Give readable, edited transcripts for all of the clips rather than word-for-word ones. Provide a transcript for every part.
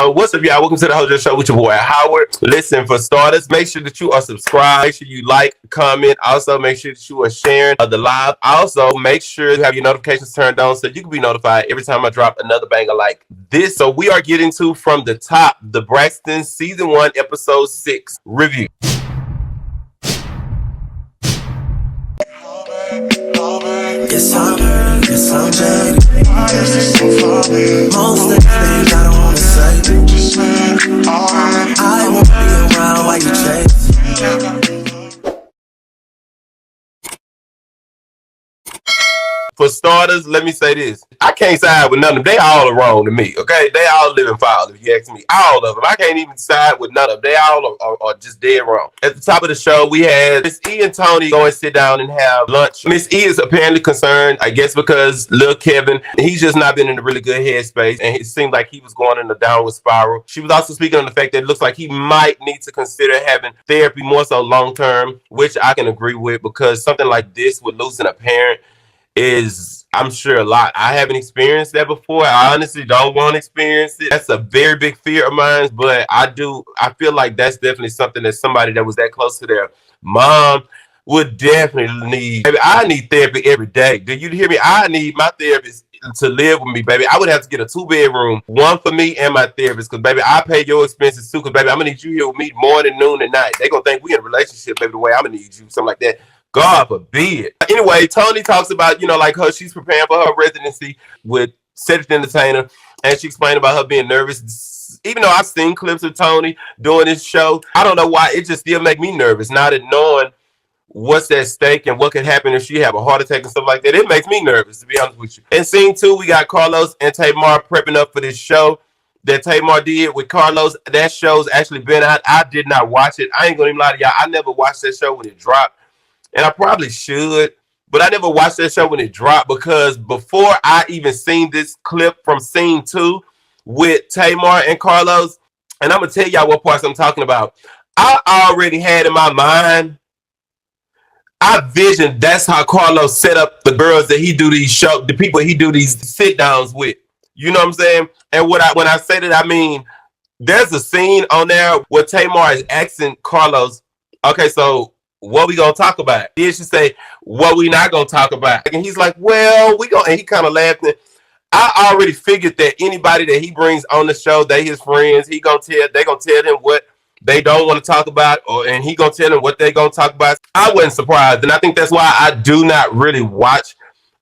What's up, y'all? Welcome to the Hojo Show with your boy Howard. Listen, for starters, make sure that you are subscribed. Make sure you like, comment. Also, make sure that you are sharing the live. Also, make sure you have your notifications turned on so you can be notified every time I drop another banger like this. So we are getting to From the Top, the Braxtons Season 1, Episode 6 review. Yes, I'm jaded. Most of the things I don't wanna say. I won't be around while you chase. For starters, let me say this. I can't side with none of them. They all are wrong to me, okay? They all living foul, if you ask me. All of them. I can't even side with none of them. They all are just dead wrong. At the top of the show, we had Miss E and Tony go and sit down and have lunch. Miss E is apparently concerned, I guess because Lil Kevin, he's just not been in a really good headspace, and it seemed like he was going in a downward spiral. She was also speaking on the fact that it looks like he might need to consider having therapy more so long-term, which I can agree with, because something like this with losing a parent is, I'm sure, a lot. I haven't experienced that before. I honestly don't want to experience it. That's a very big fear of mine, but I feel like that's definitely something that somebody that was that close to their mom would definitely need. Baby, I need therapy every day. Do you hear me? I need my therapist to live with me, baby. I would have to get a 2-bedroom, one for me and my therapist, because, baby, I pay your expenses too, because, baby, I'm going to need you here with me morning, noon, and night. They're going to think we in a relationship, baby, the way I'm going to need you, something like that. God forbid. Anyway, Tony talks about, like she's preparing for her residency with Cedric Entertainer, and she explained about her being nervous. Even though I've seen clips of Tony doing this show, I don't know why it just still make me nervous. Now that knowing what's at stake and what could happen if she have a heart attack and stuff like that, it makes me nervous, to be honest with you. In scene 2, we got Carlos and Tamar prepping up for this show that Tamar did with Carlos. That show's actually been out. I did not watch it. I ain't gonna even lie to y'all. I never watched that show when it dropped. And I probably should, but I never watched that show when it dropped, because before I even seen this clip from scene 2 with Tamar and Carlos, and I'm going to tell y'all what parts I'm talking about, I already had in my mind, I visioned that's how Carlos set up the girls that he do these shows, the people he do these sit downs with. You know what I'm saying? And when I say that, I mean, there's a scene on there where Tamar is asking Carlos, okay, so what we gonna talk about? Then she say, what we not gonna talk about? And he's like, well, and he kind of laughed. I already figured that anybody that he brings on the show, they his friends, they gonna tell him what they don't want to talk about, and he gonna tell them what they gonna talk about. I wasn't surprised, and I think that's why I do not really watch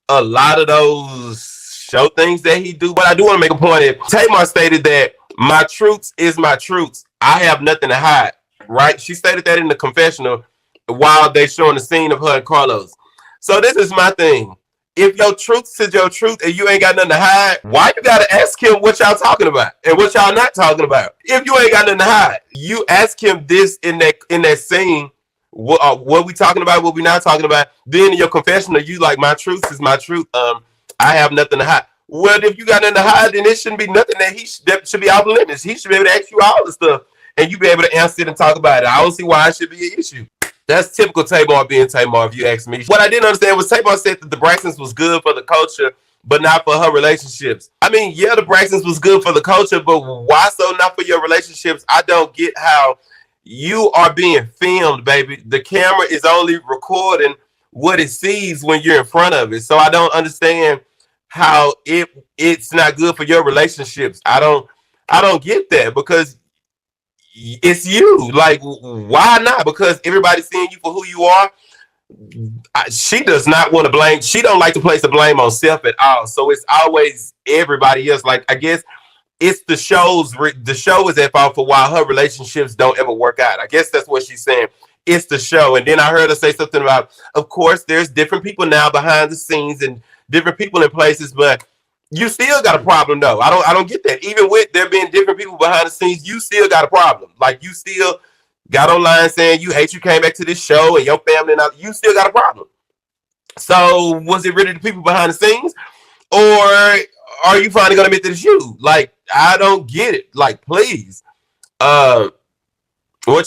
a lot of those show things that he do. But I do want to make a point. Tamar stated that my truths is my truths. I have nothing to hide, right? She stated that in the confessional while they showing the scene of her and Carlos. So this is my thing. If your truth is your truth and you ain't got nothing to hide, why you gotta ask him what y'all talking about and what y'all not talking about? If you ain't got nothing to hide, you ask him this in that scene. What we talking about? What we not talking about? Then in your confessional, you like, my truth is my truth. I have nothing to hide. Well, if you got nothing to hide, then it shouldn't be nothing that should be off limits. He should be able to ask you all the stuff, and you be able to answer it and talk about it. I don't see why it should be an issue. That's typical Tamar being Tamar, if you ask me. What I didn't understand was Tamar said that the Braxtons was good for the culture, but not for her relationships. I mean, yeah, the Braxtons was good for the culture, but why so not for your relationships? I don't get how you are being filmed, baby. The camera is only recording what it sees when you're in front of it. So I don't understand how it's not good for your relationships. I don't get that, because it's you. Like, why not? Because everybody's seeing you for who you are. She does not want to blame. She don't like to place the blame on self at all. So it's always everybody else. Like, I guess it's the show is at fault for why her relationships don't ever work out. I guess that's what she's saying. It's the show. And then I heard her say something about, of course, there's different people now behind the scenes and different people in places, but you still got a problem, though. I don't get that. Even with there being different people behind the scenes, you still got a problem. Like, you still got online saying you came back to this show and your family, and you still got a problem. So was it really the people behind the scenes, or are you finally gonna admit that it's you? Like, I don't get it. Like, please. What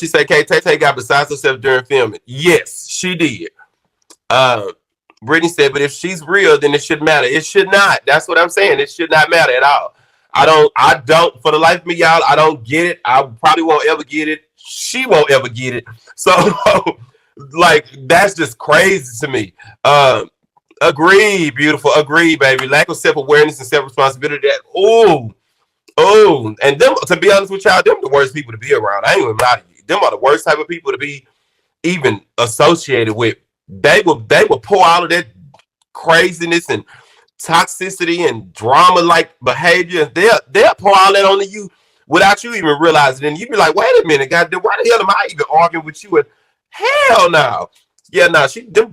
you say, Tay got beside herself during filming? Yes, she did. Brittany said, but if she's real, then it shouldn't matter. It should not. That's what I'm saying. It should not matter at all. I don't, for the life of me, y'all, I don't get it. I probably won't ever get it. She won't ever get it. So, like, that's just crazy to me. Agree, beautiful. Agree, baby. Lack of self-awareness and self-responsibility. That, and them, to be honest with y'all, them the worst people to be around. I ain't even lie to you. Them are the worst type of people to be even associated with. They will pour all of that craziness and toxicity and drama like behavior. They'll pour all that onto you without you even realizing it. And you be like, wait a minute, goddamn, why the hell am I even arguing with you? And hell no. Yeah, no,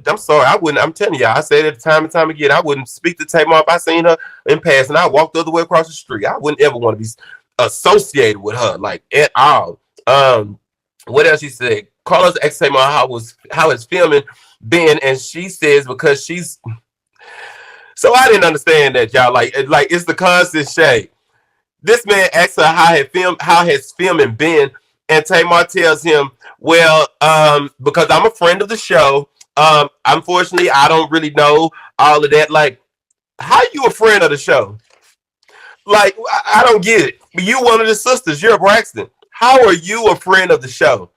I'm sorry. I wouldn't. I'm telling y'all, I said it time and time again. I wouldn't speak to Tamar if I seen her in passing. I walked the other way across the street. I wouldn't ever want to be associated with her, like, at all. What else she said? Carlos asked Tamar how is filming been, and she says because she's. So I didn't understand that, y'all. Like it's the constant shade. This man asks her how has filming been, and Tamar tells him, well, because I'm a friend of the show, unfortunately, I don't really know all of that. Like, how you a friend of the show? Like, I don't get it. You one of the sisters. You're a Braxton. How are you a friend of the show?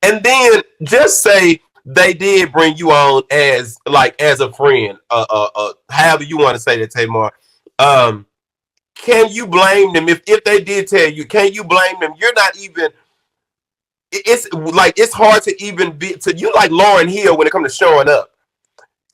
And then just say they did bring you on as a friend. However you want to say that, Tamar. Can you blame them if they did tell you? Can you blame them? You're not even. It's hard to even be to you like Lauryn Hill when it comes to showing up.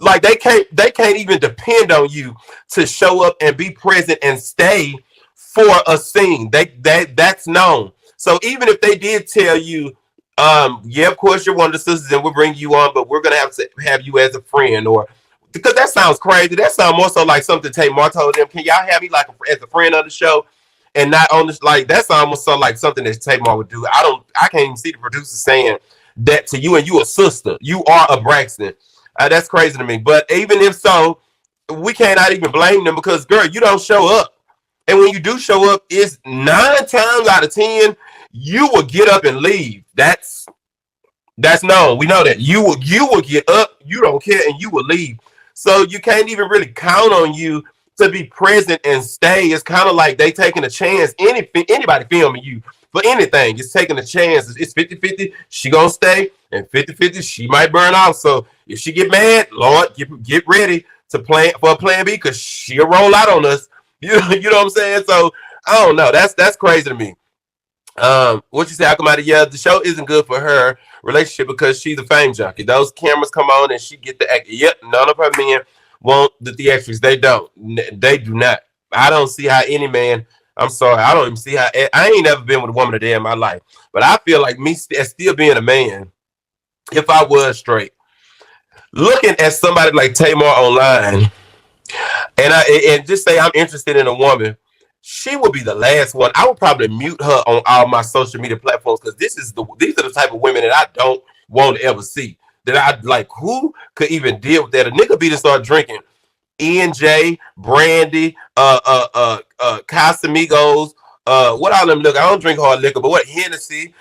Like they can't even depend on you to show up and be present and stay for a scene. That's known. So even if they did tell you, yeah, of course you're one of the sisters and we'll bring you on, but we're gonna have to have you as a friend, or because that sounds crazy. That sounds more so like something Tamar told them. Can y'all have me like as a friend of the show? And not on this, like that's almost so like something that Tamar would do. I can't even see the producer saying that to you, and you a sister. You are a Braxton. That's crazy to me. But even if so, we cannot even blame them because, girl, you don't show up. And when you do show up, it's 9 times out of 10, you will get up and leave. That's known. We know that. You will get up, you don't care, and you will leave. So you can't even really count on you to be present and stay. It's kind of like they taking a chance. Anybody filming you for anything, it's taking a chance. It's 50-50. She gonna stay, and 50-50, she might burn out. So if she get mad, Lord, get ready to plan for a plan B because she'll roll out on us. You know what I'm saying? So I don't know. That's crazy to me. What you say? I come out of the show isn't good for her relationship because she's a fame junkie. Those cameras come on and she get the act. Yep, none of her men want the theatrics. They don't. They do not. I don't see how any man. I'm sorry. I don't even see how. I ain't never been with a woman a day in my life. But I feel like me still being a man, if I was straight, looking at somebody like Tamar online, and just say I'm interested in a woman, she would be the last one. I would probably mute her on all my social media platforms because these are the type of women that I don't want to ever see. That I like. Who could even deal with that? A nigga be to start drinking E&J, Brandy, Casamigos, what all them look? I don't drink hard liquor, but what Hennessy,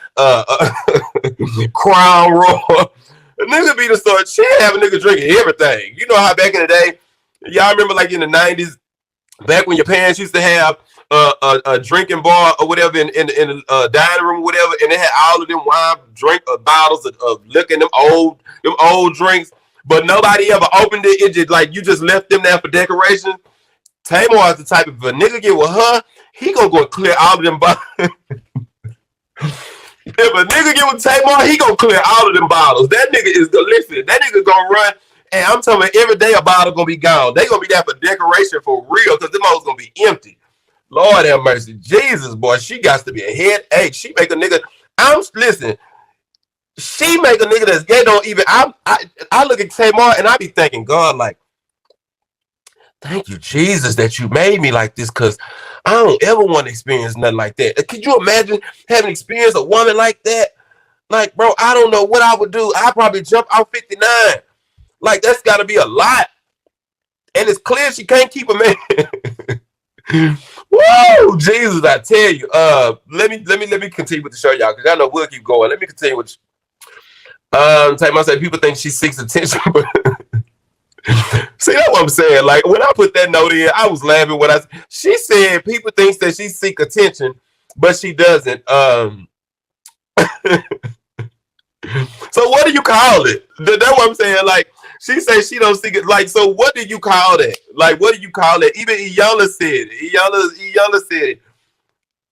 Crown Royal. A nigga be the start. She have a nigga drinking everything. You know how back in the day, y'all remember like in the 90s, back when your parents used to have a drinking bar or whatever in the dining room or whatever, and they had all of them wine drink bottles of liquor, them old drinks, but nobody ever opened it. It just like you just left them there for decoration. Tamar is the type of a nigga get with her, he gonna go clear all of them bottles. If a nigga get with Tamar, he gonna clear all of them bottles. That nigga is listen. That nigga gonna run, and I'm telling you, every day a bottle gonna be gone. They gonna be there for decoration for real, because them hoes gonna be empty. Lord have mercy, Jesus, boy, she got to be a headache. She make a nigga. Listen. She make a nigga that's gay don't even. I look at Tamar and I be thanking God like, thank you Jesus that you made me like this, because I don't ever want to experience nothing like that. Could you imagine having experienced a woman like that? Like, bro, I don't know what I would do. I'd probably jump out 59. Like, that's got to be a lot. And it's clear she can't keep a man. Whoa, Jesus, I tell you. Let me continue with the show, y'all, because I know we'll keep going. Let me continue with. Tamar said people think she seeks attention, but See, that's what I'm saying. Like when I put that note in, I was laughing when she said people thinks that she seek attention, but she doesn't. So what do you call it? That's what I'm saying. Like she says she don't seek it. Like, so what do you call that? Like, what do you call it? Even Iyanla said it. Iyanla said it.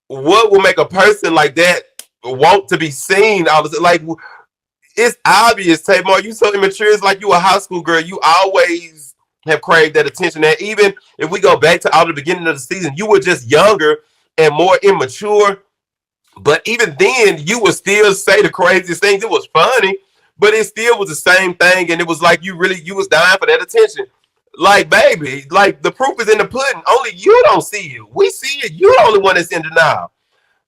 What will make a person like that want to be seen? All this, like, it's obvious, Tamar. You so immature. It's like you a high school girl. You always have craved that attention. And even if we go back to all the beginning of the season, you were just younger and more immature. But even then, you would still say the craziest things. It was funny, but it still was the same thing. And it was like you was dying for that attention. Like, baby, like the proof is in the pudding. Only you don't see it. We see it. You're the only one that's in denial.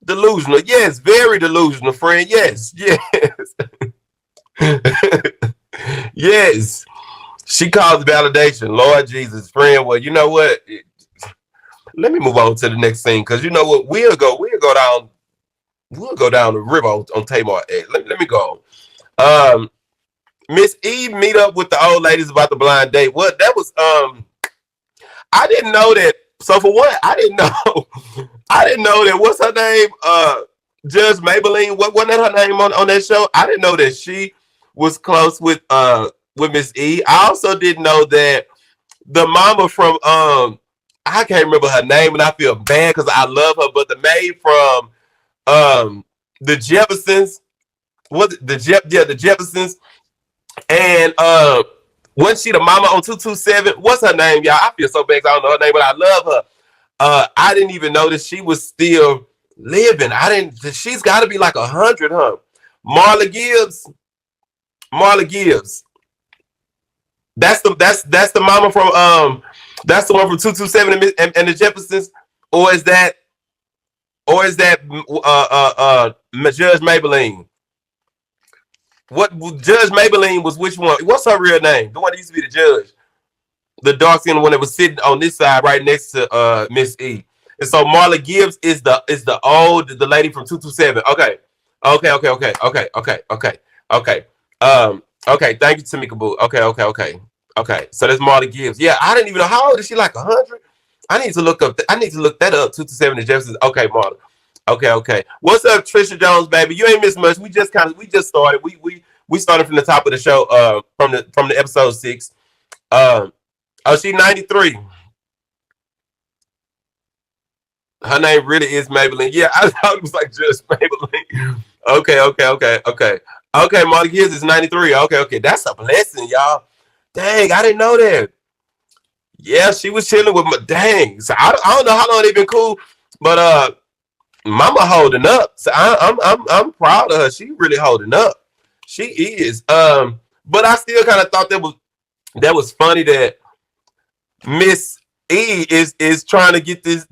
Delusional. Yes, very delusional, friend. Yes, yes. Yes. She calls validation. Lord Jesus, friend. Well, you know what? Let me move on to the next scene because you know what? We'll go down the river on Tamar. Let me go. Miss Eve meet up with the old ladies about the blind date. What that was I didn't know that. So for one, I didn't know that what's her name? Judge Maybelline. What wasn't that her name on that show? I didn't know that she was close with Miss E. I also didn't know that the mama from I can't remember her name and I feel bad because I love her, but the maid from the Jeffersons, the Jeffersons, and wasn't she the mama on 227? What's her name, y'all? I feel so bad 'cause I don't know her name, but I love her. I didn't even know that she was still living. She's got to be like 100, huh? Marla Gibbs. That's the mama from that's the one from 227 and the Jeffersons, or is that Judge Maybelline? What Judge Maybelline was which one? What's her real name? The one that used to be the judge. The dark skinned one that was sitting on this side right next to Miss E. And so Marla Gibbs is the lady from 227. Okay. Okay. Thank you, Tamika Boo. Okay. So that's Marla Gibbs. Yeah, I didn't even know how old is she, like 100? I need to look that up. 227 and Jefferson. Okay, Marla. Okay. What's up, Trisha Jones, baby? You ain't missed much. We just started. We started from the top of the show, from the episode 6. She's 93. Her name really is Maybelline. Yeah, I thought it was like just Maybelline. Okay, Molly Gibbs is 93. Okay. That's a blessing, y'all. Dang, I didn't know that. Yeah, she was chilling with my dang. So I don't know how long they've been cool, but Mama holding up. So I'm proud of her. She really holding up. She is. But I still kind of thought that was funny that Miss E is trying to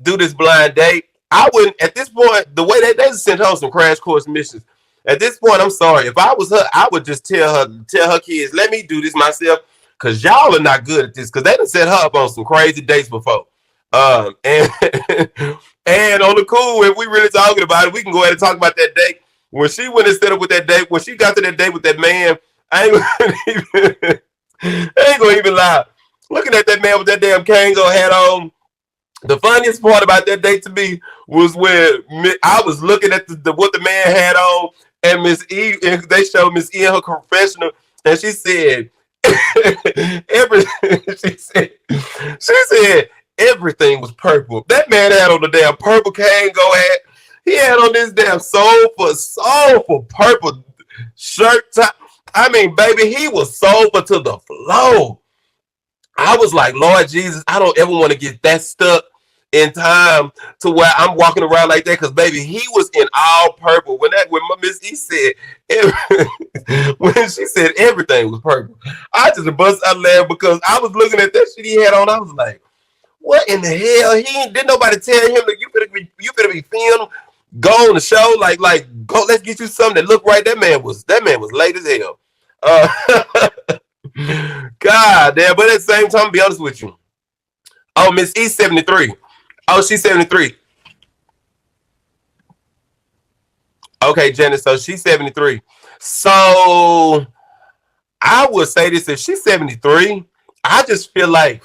do this blind date. I wouldn't at this point. The way they sent her some crash course missions. At this point, I'm sorry. If I was her, I would just tell her kids, let me do this myself, because y'all are not good at this. Because they done set her up on some crazy dates before. And and on the cool, if we really talking about it, we can go ahead and talk about that date. When she went and set up with that date, when she got to that date with that man, I ain't gonna even lie. Looking at that man with that damn Kango hat on, the funniest part about that date to me was when I was looking at what the man had on, and Miss E, and they showed Miss E in her confessional, and she said, she said everything was purple. That man had on the damn purple Kango hat. He had on this damn soulful purple shirt top. I mean, baby, he was soulful to the flow. I was like, Lord Jesus, I don't ever want to get that stuck in time to where I'm walking around like that, because baby, he was in all purple. When Miss E said when she said everything was purple, I just bust out laughing because I was looking at that shit he had on. I was like, what in the hell? Didn't nobody tell him that you better be filmed, go on the show, like go, let's get you something that look right. That man was late as hell. God damn, but at the same time, be honest with you. Oh, Miss E 73. Oh, she's 73. Okay, Janice, so she's 73. So I would say this: if she's 73, I just feel like,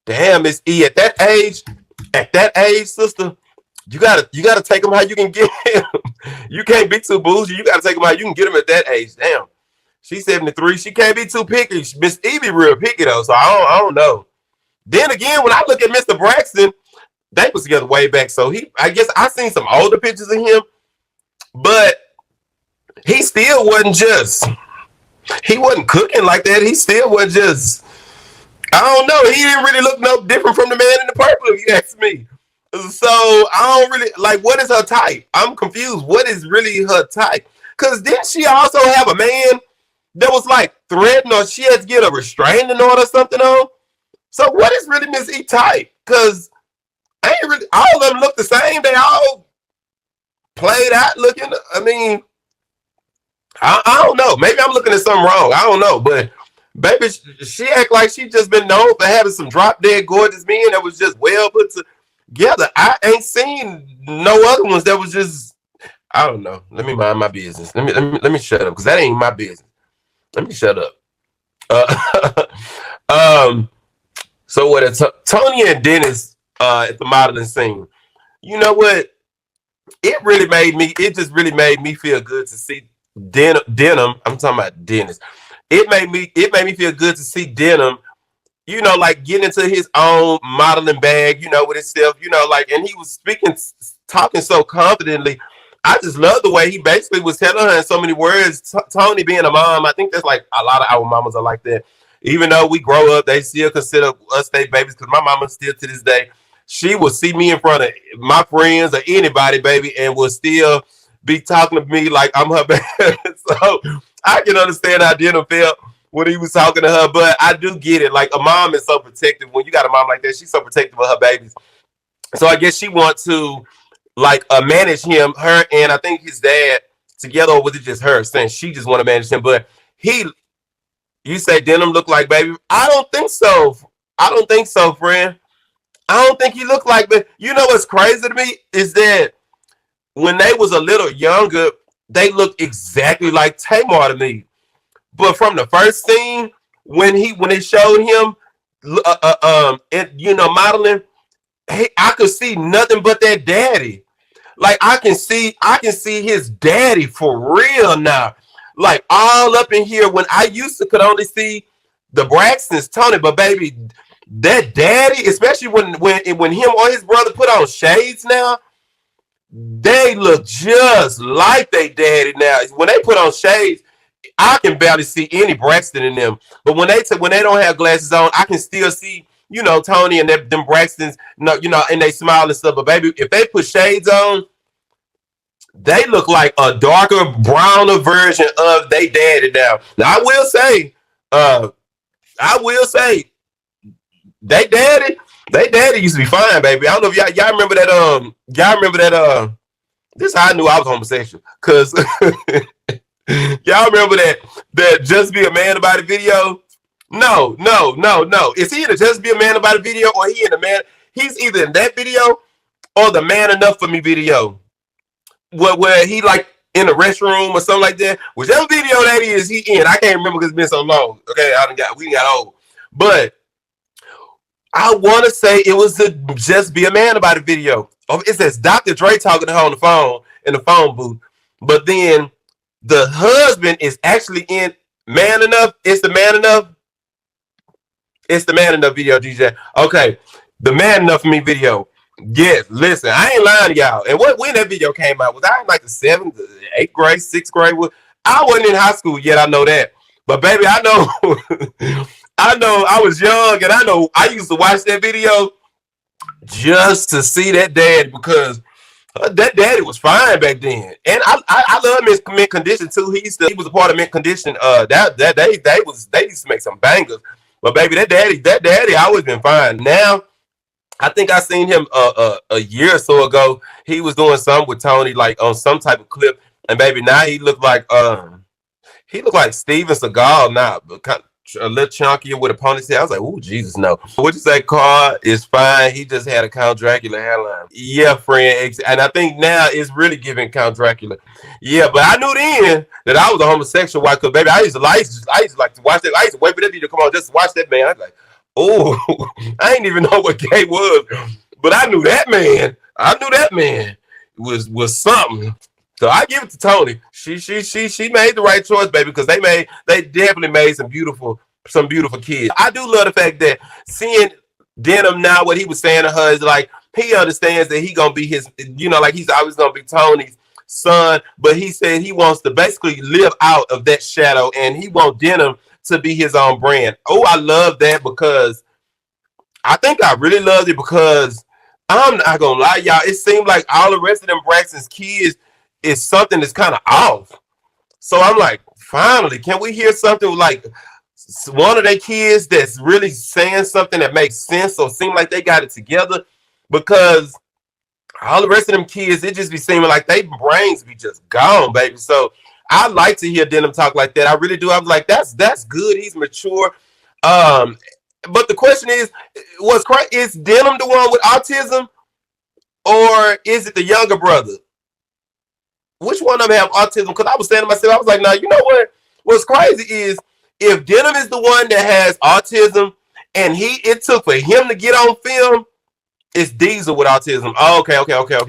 damn, Miss E, at that age, sister, you gotta take him how you can get him. You can't be too bougie. You gotta take him how you can get him at that age. Damn. She's 73. She can't be too picky. Miss E be real picky though, so I don't know. Then again, when I look at Mr. Braxton, they was together way back. So I guess I seen some older pictures of him, but he still wasn't he wasn't cooking like that. He still wasn't just, I don't know. He didn't really look no different from the man in the purple, if you ask me. So I don't really, like, what is her type? I'm confused. What is really her type? Because didn't she also have a man that was like threatened, or she had to get a restraining order or something on? So what is really Miss E type? Because ain't really, all of them look the same. They all played out looking. I mean, I don't know. Maybe I'm looking at something wrong. I don't know. But baby, she act like she just been known for having some drop dead gorgeous men that was just well put together. I ain't seen no other ones that was just, I don't know. Let me mind my business. Let me shut up, because that ain't my business. Let me shut up. So what? Tony and Dennis at the modeling scene. You know what? It just really made me feel good to see Denim. I'm talking about Dennis. It made me feel good to see Denim, you know, like getting into his own modeling bag, you know, with himself, you know, like, and he was talking so confidently. I just love the way he basically was telling her in so many words. Tony being a mom, I think that's like a lot of our mamas are like that. Even though we grow up, they still consider us their babies, because my mama still to this day, she will see me in front of my friends or anybody, baby, and will still be talking to me like I'm her baby. So I can understand how Denham felt when he was talking to her, but I do get it. Like, a mom is so protective. When you got a mom like that, she's so protective of her babies. So I guess she wants to like manage him, her, and I think his dad together, or was it just her saying she just want to manage him? But you say Denham look like baby? I don't think so. I don't think so, friend. I don't think he looked like, but you know what's crazy to me is that when they was a little younger, they looked exactly like Tamar to me. But from the first scene, when they showed him, you know, modeling, hey, I could see nothing but that daddy. Like, I can see his daddy for real now. Like, all up in here, when I used to could only see the Braxtons, Tony, but baby, that daddy, especially when him or his brother put on shades now, they look just like they daddy now. When they put on shades, I can barely see any Braxton in them. But when they don't have glasses on, I can still see, you know, Tony and them Braxtons, you know, and they smile and stuff. But baby, if they put shades on, they look like a darker, browner version of they daddy now. Now I will say, they daddy used to be fine, baby. I don't know if y'all remember that. This is how I knew I was homosexual, cause y'all remember that Just Be a Man About It video? No. Is he in the Just Be a Man About It video, or he in the man? He's either in that video or the Man Enough for Me video, where he like in the restroom or something like that. Whichever video that is, he in. I can't remember because it's been so long. Okay, we got old, but I want to say it was the Just Be a Man About It video. It says Dr. Dre talking to her on the phone in the phone booth, but then the husband is actually in Man Enough. It's the Man Enough. It's the Man Enough video, DJ. Okay, the Man Enough for Me video. Yes, listen, I ain't lying to y'all. And when that video came out, was I in like the 7th, 8th grade, 6th grade? I wasn't in high school yet. I know that, but baby, I know. I know I was young, and I know I used to watch that video just to see that daddy, because that daddy was fine back then. And I love Mint Condition too. He was a part of Mint Condition. They used to make some bangers. But baby, that daddy always been fine. Now, I think I seen him a year or so ago. He was doing something with Tony, like on some type of clip, and baby, now he looked like Steven Seagal now, but a little chunkier with a ponytail. I was like, "Ooh, Jesus, no." What you say? Car is fine. He just had a Count Dracula hairline. Yeah, friend, and I think now it's really giving Count Dracula. Yeah, but I knew then that I was a homosexual. Why? Because baby, I used to like to watch that. I used to wait for that video to come on just to watch that man. I was like, "Oh, I didn't even know what gay was," but I knew that man. I knew that man was something. So I give it to Tony. She made the right choice, baby, because they definitely made some beautiful kids. I do love the fact that seeing Denim now, what he was saying to her is like he understands that he gonna be his, like he's always gonna be Tony's son, but he said he wants to basically live out of that shadow and he wants Denim to be his own brand. Oh, I love that because I think I really loved it because I'm not gonna lie, y'all. It seemed like all the rest of them Braxton's kids is something that's kind of off. So I'm like, finally, can we hear something like one of their kids that's really saying something that makes sense or seem like they got it together? Because all the rest of them kids, it just be seeming like they brains be just gone, baby. So I like to hear Denim talk like that. I really do. I was like, that's good. He's mature. But the question is Denim the one with autism or is it the younger brother? Which one of them have autism? Because I was saying to myself, I was like, now, you know what? What's crazy is if Denim is the one that has autism and it took for him to get on film, it's Diesel with autism. Oh, okay. Well, then I'm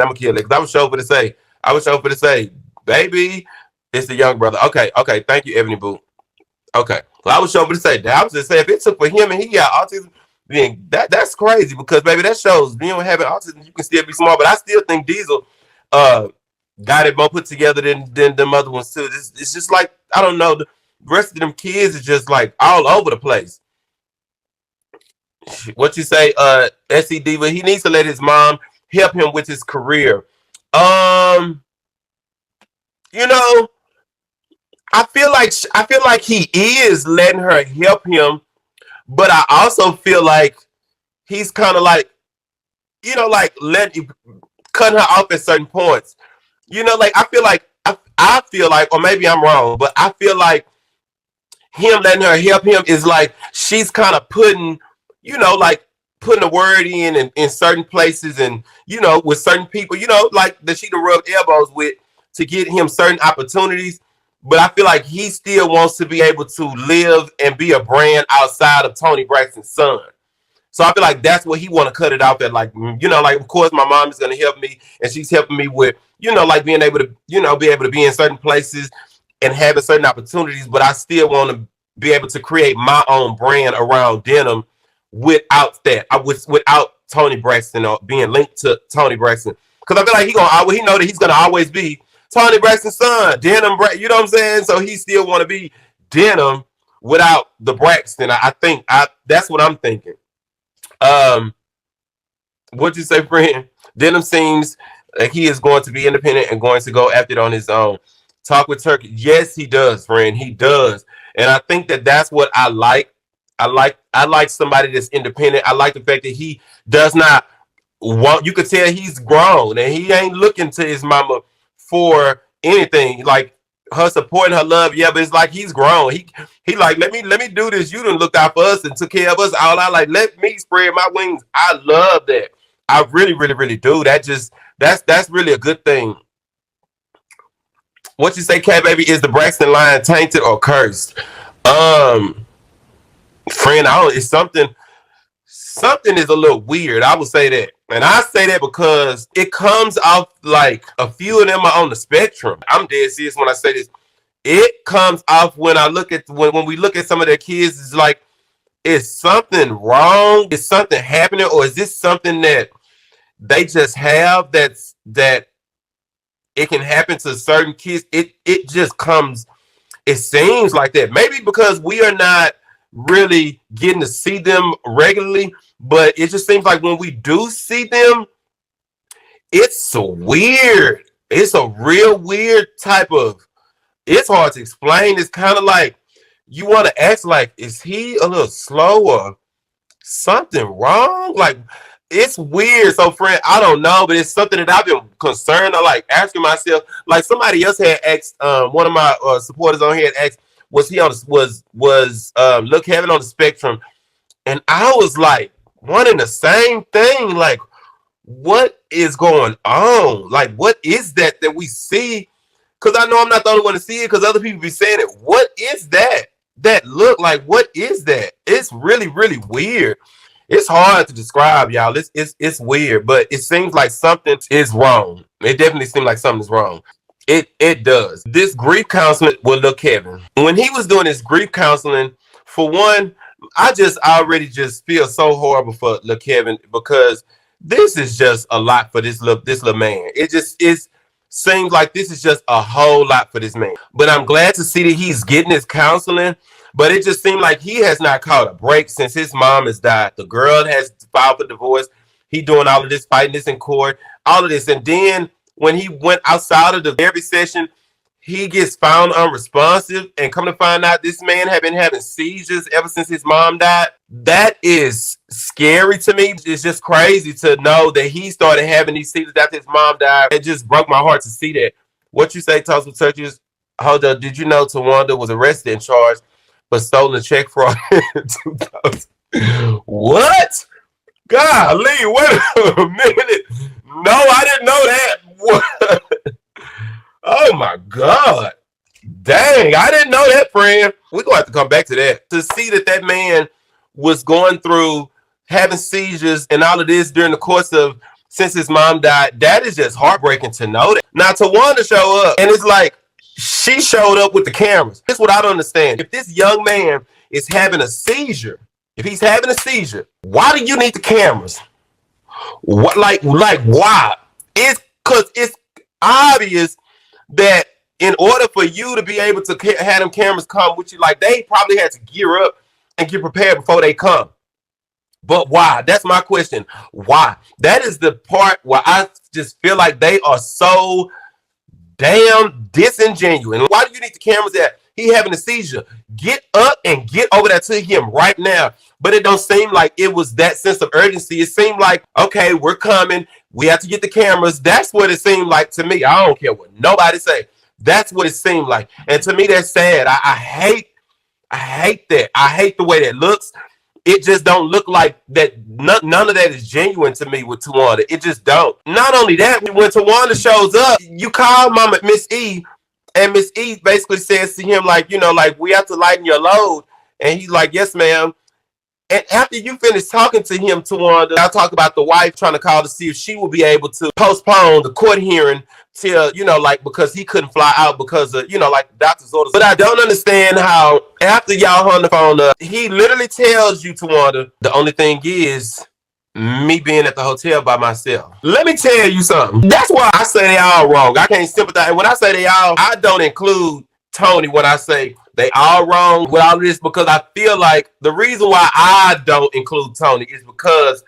going to kill it. Because I was sure for to say, baby, it's the young brother. Okay. Thank you, Ebony Boo. Okay. Well, I was sure for to say that. I was just saying, if it took for him and he got autism, then that's crazy because baby, that shows being having autism, you can still be smart. But I still think Diesel got it more put together than them other ones too. It's just like I don't know. The rest of them kids is just like all over the place. What you say, SED? But he needs to let his mom help him with his career. I feel like he is letting her help him. But I also feel like he's kind of like, like cutting her off at certain points. Like I feel like, or maybe I'm wrong, but I feel like him letting her help him is like she's kind of putting, like putting a word in certain places and, with certain people, like that she can rub elbows with to get him certain opportunities. But I feel like he still wants to be able to live and be a brand outside of Toni Braxton's son. So I feel like that's what he want to cut it out at. Like, like, of course, my mom is going to help me and she's helping me with, like being able to, be able to be in certain places and having certain opportunities. But I still want to be able to create my own brand around Denim without that, without Toni Braxton or being linked to Toni Braxton. Because I feel like he know that he's going to always be Toni Braxton's son, Denim, you know what I'm saying? So he still want to be Denim without the Braxton. I think that's what I'm thinking. What'd you say, friend? Denim seems like he is going to be independent and going to go after it on his own. Talk with Turkey. Yes, he does, friend. He does. And I think that's what I like. I like somebody that's independent. I like the fact that he does not want, you could tell he's grown and he ain't looking to his mama for anything, like her support and her love. Yeah, but it's like he's grown. He like, let me do this. You done looked out for us and took care of us all out. Like, let me spread my wings. I love that. I really, really, really do. That's really a good thing. What you say, Cat Baby? Is the Braxton line tainted or cursed? Friend, it's something is a little weird. I would say that. And I say that because it comes off like a few of them are on the spectrum. I'm dead serious when I say this. It comes off when I look at when we look at some of their kids, it's like, is something wrong? Is something happening? Or is this something that they just have that it can happen to certain kids? It just comes, it seems like that. Maybe because we are not really getting to see them regularly, but it just seems like when we do see them, it's so weird. It's a real weird type of, it's hard to explain. It's kind of like you want to ask, like, is he a little slow or something wrong? Like, it's weird. So, friend, I don't know, but it's something that I've been concerned of, like asking myself. Like somebody else had asked, one of my supporters on here had asked, Was he on Look Heaven on the spectrum? And I was like, one and the same thing. Like, what is going on? Like, what is that we see? Because I know I'm not the only one to see it, because other people be saying it. What is that? That look like, what is that? It's really, really weird. It's hard to describe, y'all. It's weird, but it seems like something is wrong. It definitely seems like something's wrong. It does. This grief counseling with Lil Kevin. When he was doing this grief counseling, for one, I already feel so horrible for Lil Kevin, because this is just a lot for this little man. It seems like this is just a whole lot for this man. But I'm glad to see that he's getting his counseling. But it just seemed like he has not caught a break since his mom has died. The girl has filed for divorce. He doing all of this, fighting this in court, all of this. And then when he went outside of the therapy session, he gets found unresponsive, and come to find out this man had been having seizures ever since his mom died. That is scary to me. It's just crazy to know that he started having these seizures after his mom died. It just broke my heart to see that. What you say, Toast with Touches? Hold up. Did you know Tawanda was arrested and charged for stolen check fraud in 2000? What? Golly, wait a minute. No, I didn't know that. What? Oh my God. Dang, I didn't know that, friend. We're going to have to come back to that. To see that man was going through having seizures and all of this during the course of since his mom died, that is just heartbreaking to know that. Now, Tawanda show up, and it's like she showed up with the cameras. That's what I don't understand. If this young man is having a seizure, if he's having a seizure, why do you need the cameras? What, like why? It's because it's obvious that in order for you to be able to have them cameras come with you, like they probably had to gear up and get prepared before they come. But why? That's my question. Why? That is the part where I just feel like they are so damn disingenuous. Why do you need the cameras that he having a seizure? Get up and get over there to him right now. But it don't seem like it was that sense of urgency. It seemed like, okay, we're coming. We have to get the cameras. That's what it seemed like to me. I don't care what nobody say. That's what it seemed like. And to me, that's sad. I hate that. I hate the way that looks. It just don't look like that. None of that is genuine to me with Tawanda. It just don't. Not only that, when Tawanda shows up, you call Mama Miss E, and Miss E basically says to him, like, you know, like, we have to lighten your load. And he's like, yes, ma'am. And after you finish talking to him, Tawanda, I talk about the wife trying to call to see if she will be able to postpone the court hearing till, you know, like, because he couldn't fly out because of, you know, like the doctor's orders. But I don't understand how after y'all on the phone, he literally tells you, Tawanda, the only thing is me being at the hotel by myself. Let me tell you something. That's why I say they all wrong. I can't sympathize. And when I say they all, I don't include Tony when I say they all wrong with all of this, because I feel like the reason why I don't include Tony is because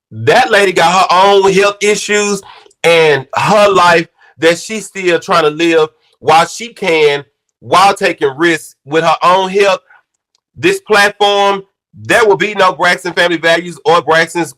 that lady got her own health issues and her life that she's still trying to live while she can, while taking risks with her own health. This platform, there will be no Braxton Family Values or Braxtons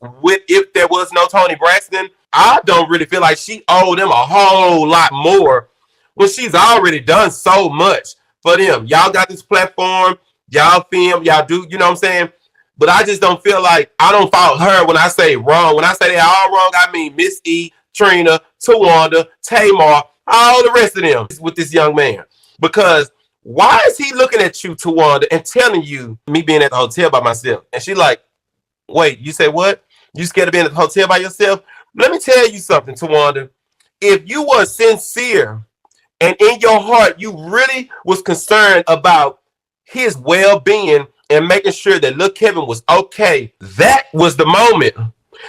if there was no Tony Braxton. I don't really feel like she owed them a whole lot more when she's already done so much for them. Y'all got this platform, y'all film, y'all do, you know what I'm saying? But I just don't feel like, I don't fault her when I say wrong. When I say they all wrong, I mean Miss E, Trina, Tawanda, Tamar, all the rest of them with this young man. Because why is he looking at you, Tawanda, and telling you me being at the hotel by myself? And she like, wait, you say what? You scared of being at the hotel by yourself? Let me tell you something, Tawanda. If you were sincere and in your heart, you really was concerned about his well-being and making sure that Lil Kevin was okay, that was the moment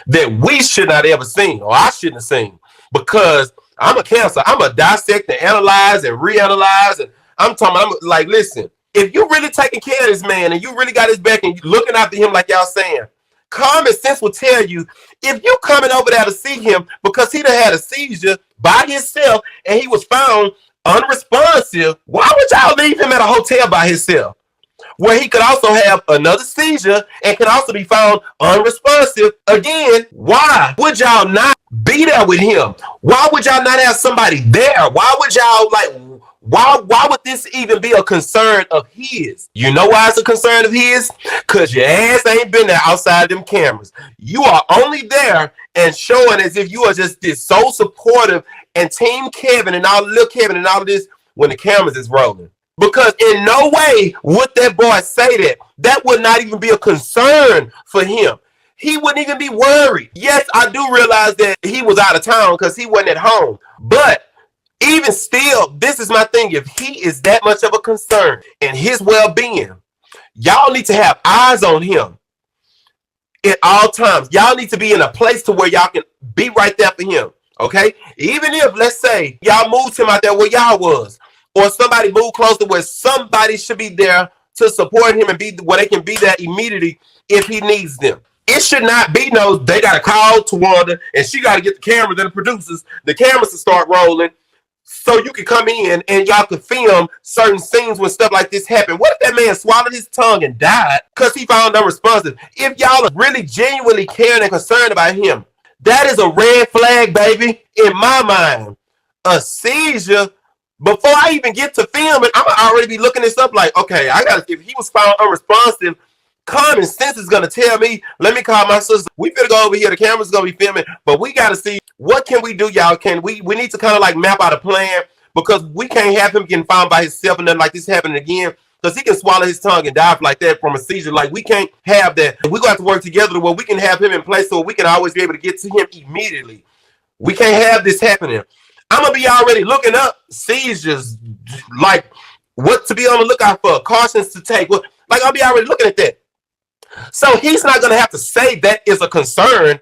that we should not ever seen, or I shouldn't have seen, because I'm a counselor. I'm a dissect and analyze and reanalyze, and I'm like, listen, if you really taking care of this man and you really got his back and you looking after him like y'all saying, common sense will tell you, if you coming over there to see him because he done had a seizure by himself and he was found unresponsive, why would y'all leave him at a hotel by himself, where he could also have another seizure and can also be found unresponsive again? Why would y'all not be there with him? Why would y'all not have somebody there? Why would y'all, like, Why would this even be a concern of his? You know why it's a concern of his? Because your ass ain't been there outside them cameras. You are only there and showing as if you are just this so supportive and Team Kevin and all little Kevin and all of this when the cameras is rolling. Because in no way would that boy say that. That would not even be a concern for him. He wouldn't even be worried. Yes, I do realize that he was out of town because he wasn't at home. But even still, this is my thing. If he is that much of a concern in his well-being, y'all need to have eyes on him at all times. Y'all need to be in a place to where y'all can be right there for him. Okay? Even if, let's say, y'all moved him out there where y'all was, or somebody moved close to where somebody should be there to support him and be where they can be there immediately if he needs them. It should not be no, they got to call Tawanda and she got to get the cameras and the producers, the cameras to start rolling so you can come in and y'all can film certain scenes when stuff like this happened. What if that man swallowed his tongue and died because he found unresponsive? If y'all are really genuinely caring and concerned about him, that is a red flag, baby, in my mind. A seizure. Before I even get to filming, I'm already be looking this up like, okay, I got to, if he was found unresponsive, common sense is going to tell me, let me call my sister. We finna go over here. The camera's going to be filming, but we got to see what can we do, y'all. We need to kind of like map out a plan because we can't have him getting found by himself and nothing like this happening again because he can swallow his tongue and die like that from a seizure. Like we can't have that. We're going to have to work together to where we can have him in place so we can always be able to get to him immediately. We can't have this happening. I'm going to be already looking up seizures, like what to be on the lookout for, cautions to take. Like I'll be already looking at that. So he's not going to have to say that is a concern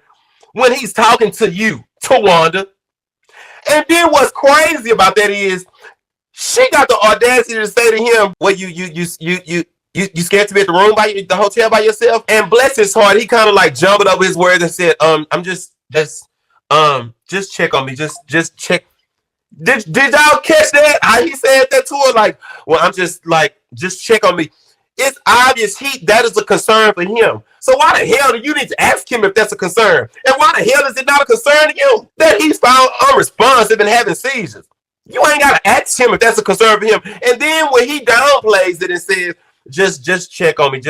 when he's talking to you, Tawanda. And then what's crazy about that is she got the audacity to say to him, well, you scared to be at the room by the hotel by yourself? And bless his heart, he kind of like jumped over his words and said, I'm just check on me. Just check. Did y'all catch that? How he said that to her? Like, well, I'm just check on me. It's obvious that is a concern for him. So why the hell do you need to ask him if that's a concern? And why the hell is it not a concern to you that he's found unresponsive and having seizures? You ain't got to ask him if that's a concern for him. And then when he downplays it and says, just check on me,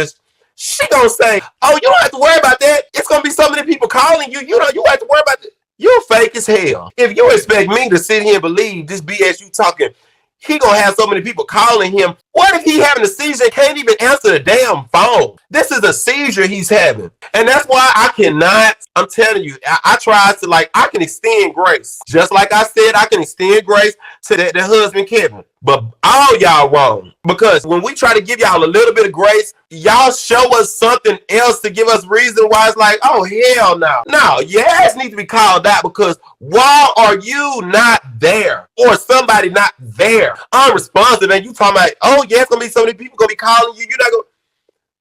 she gonna say, oh, you don't have to worry about that. It's gonna be so many people calling you. You have to worry about that. You're fake as hell. If you expect me to sit here and believe this BS you talking, he gonna have so many people calling him. What if he having a seizure and can't even answer the damn phone? This is a seizure he's having. And that's why I cannot, I'm telling you, I try to I can extend grace. Just like I said, I can extend grace to that husband, Kevin. But all y'all wrong. Because when we try to give y'all a little bit of grace, y'all show us something else to give us reason why it's like, oh, hell no. No, your ass needs to be called out because why are you not there? Or somebody not there? Unresponsive. And you talking about, oh, yeah, it's going to be so many people going to be calling you. You're not going to.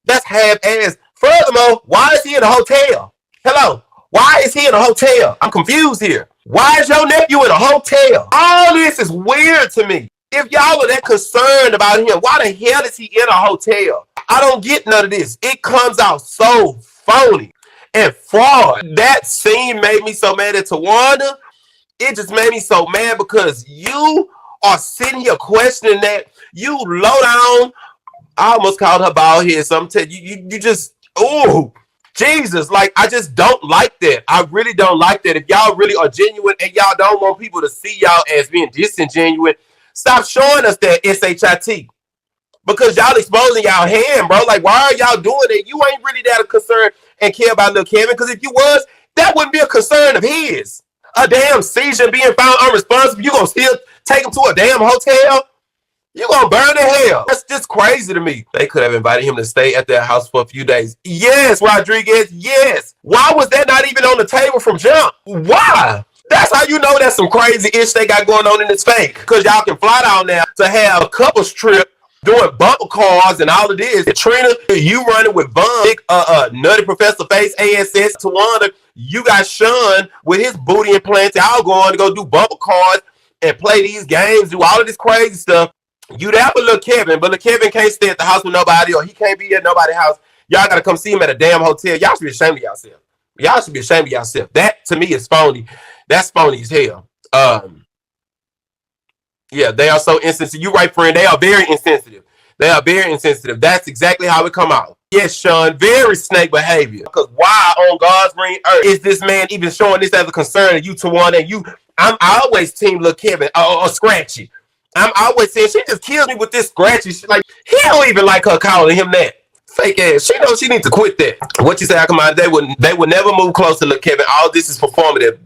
That's half-ass. Furthermore, why is he in a hotel? Hello? Why is he in a hotel? I'm confused here. Why is your nephew in a hotel? All this is weird to me. If y'all are that concerned about him, why the hell is he in a hotel? I don't get none of this. It comes out so phony and fraud. That scene made me so mad at Tawanda. It just made me so mad because you are sitting here questioning that. You low down. I almost called her bald head. So I'm telling you, you just, oh, Jesus. Like, I just don't like that. I really don't like that. If y'all really are genuine and y'all don't want people to see y'all as being disingenuous, stop showing us that SHIT. Because y'all exposing y'all hand, bro. Like, why are y'all doing it? You ain't really that concerned and care about little Kevin. Because if you was, that wouldn't be a concern of his. A damn seizure being found unresponsive. You gonna still take him to a damn hotel? You gonna burn in hell. That's just crazy to me. They could have invited him to stay at their house for a few days. Yes, Rodriguez, yes. Why was that not even on the table from jump? Why? That's how you know that's some crazy ish they got going on in this fake. Because y'all can fly down there to have a couples trip doing bumper cars and all of this. Trina, you running with Von, Nutty Professor Face, ASS, Tawanda. You got Sean with his booty implants. Y'all going to go do bumper cars and play these games, do all of this crazy stuff. You there for little Kevin, but little Kevin can't stay at the house with nobody or he can't be at nobody's house. Y'all got to come see him at a damn hotel. Y'all should be ashamed of yourself. Y'all should be ashamed of yourself. That, to me, is phony. That's phony as hell. Yeah, they are so insensitive. You're right, friend. They are very insensitive. They are very insensitive. That's exactly how it come out. Yes, Sean, very snake behavior. Because why on God's green earth is this man even showing this as a concern to you, Tawana, and you? I'm always team Lil Kevin or Scratchy. I'm always saying she just kills me with this Scratchy. Like, he don't even like her calling him that. Fake ass. She knows she needs to quit that. What you say, Akamai, they would never move close to Lil Kevin. All this is performative.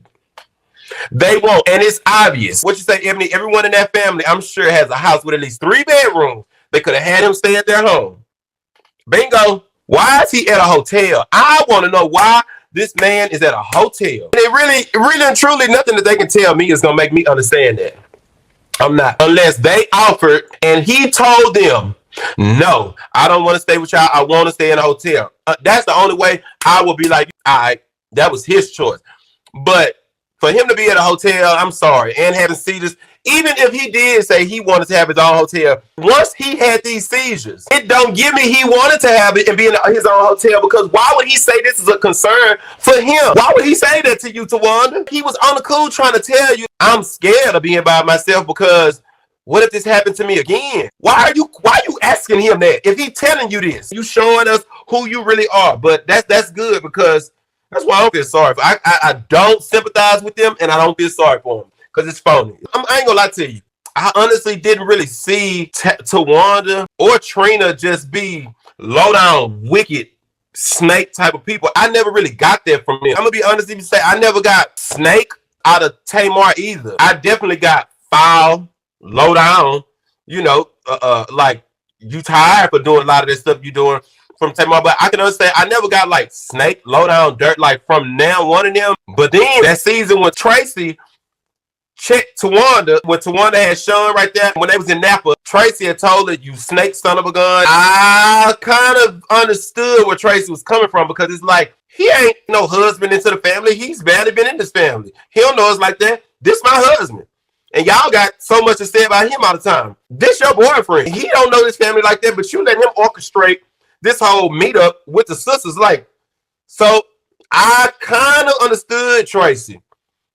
They won't, and it's obvious. What you say, Ebony? Everyone in that family, I'm sure, has a house with at least 3 bedrooms. They could have had him stay at their home. Bingo. Why is he at a hotel? I want to know why this man is at a hotel. And it really and truly, nothing that they can tell me is going to make me understand that. I'm not. Unless they offered and he told them, no, I don't want to stay with y'all. I want to stay in a hotel. That's the only way I will be like, all right, that was his choice. But for him to be at a hotel, I'm sorry, and having seizures, even if he did say he wanted to have his own hotel, once he had these seizures, it don't give me he wanted to have it and be in his own hotel, because why would he say this is a concern for him? Why would he say that to you, Tawanda? He was on the cool trying to tell you, I'm scared of being by myself because what if this happened to me again? Why are you asking him that? If he's telling you this, you showing us who you really are. But that's good, because that's why I don't feel sorry for. I don't sympathize with them, and I don't feel sorry for them because it's phony. I ain't gonna lie to you. I honestly didn't really see Tawanda or Trina just be low down, wicked snake type of people. I never really got that from them. I'm gonna be honest with you, say I never got snake out of Tamar either. I definitely got foul, low down. You know, like you tired for doing a lot of this stuff you doing from Tamar, but I can understand. I never got like snake, low down, dirt like from now one of them. But then that season when Tracy checked Tawanda, when Tawanda had Sean right there, when they was in Napa, Tracy had told her, you snake son of a gun. I kind of understood where Tracy was coming from, because it's like, he ain't no husband into the family. He's barely been in this family. He don't know us like that. This my husband. And y'all got so much to say about him all the time. This your boyfriend. He don't know this family like that, but you let him orchestrate this whole meetup with the sisters. Like, so I kind of understood Tracy.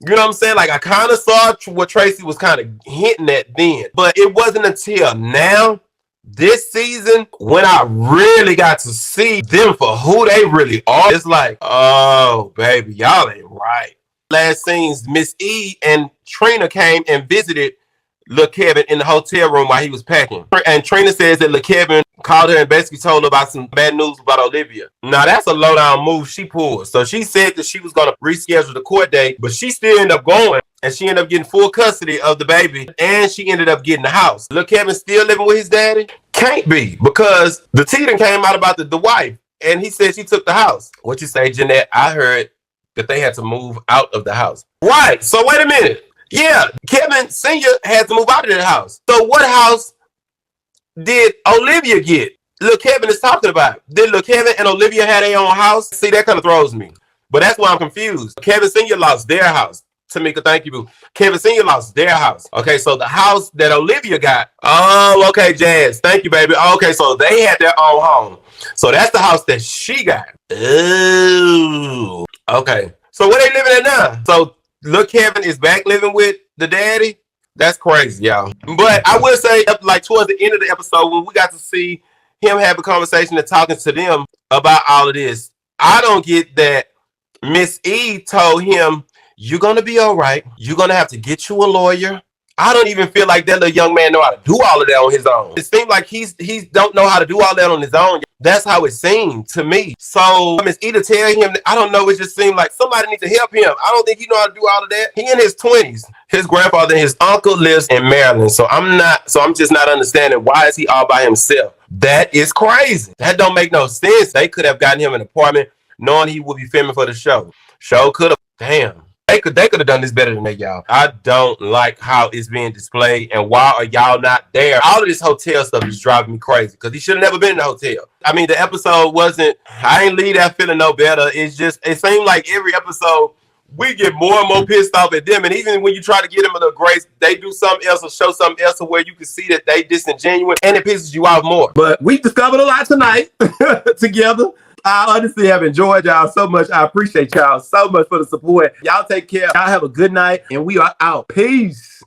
You know what I'm saying? Like, I kind of saw what Tracy was kind of hinting at then. But it wasn't until now, this season, when I really got to see them for who they really are. It's like, oh, baby, y'all ain't right. Last scenes, Miss E and Trina came and visited Lil Kevin in the hotel room while he was packing. And Trina says that Lil Kevin called her and basically told her about some bad news about Olivia. Now, that's a low-down move she pulled. So she said that she was going to reschedule the court date, but she still ended up going, and she ended up getting full custody of the baby, and she ended up getting the house. Lil Kevin still living with his daddy? Can't be, because the tea came out about the wife, and he said she took the house. What you say, Jeanette? I heard that they had to move out of the house. Right. So wait a minute. Yeah, Kevin Sr. had to move out of that house. So what house did Olivia get? Lil Kevin is talking about. Did Lil Kevin and Olivia have their own house? See, that kind of throws me. But that's why I'm confused. Kevin Sr. lost their house. Tamika, thank you. Kevin Sr. lost their house. Okay, so the house that Olivia got. Oh, okay, Jazz. Thank you, baby. Okay, so they had their own home. So that's the house that she got. Ooh. Okay. So where they living at now? So Lil Kevin is back living with the daddy? That's crazy, y'all. But I will say, like towards the end of the episode, when we got to see him have a conversation and talking to them about all of this, I don't get that Miss E told him, you're going to be all right. You're going to have to get you a lawyer. I don't even feel like that little young man know how to do all of that on his own. It seems like he don't know how to do all that on his own. That's how it seemed to me. So Miss E to tell him, I don't know, it just seemed like somebody needs to help him. I don't think he know how to do all of that. He in his 20s. His grandfather and his uncle lives in Maryland. So I'm just not understanding, why is he all by himself? That is crazy. That don't make no sense. They could have gotten him an apartment knowing he would be filming for the show. Show could have. Damn. They could have done this better than that, y'all. I don't like how it's being displayed, and why are y'all not there? All of this hotel stuff is driving me crazy, because he should have never been in the hotel. I mean, the episode wasn't, I ain't leave that feeling no better. It's just, it seemed like every episode we get more and more pissed off at them, and even when you try to get them a little grace, they do something else or show something else where you can see that they disingenuous, and it pisses you off more. But we discovered a lot tonight together. I honestly have enjoyed y'all so much. I appreciate y'all so much for the support. Y'all take care. Y'all have a good night, and we are out. Peace.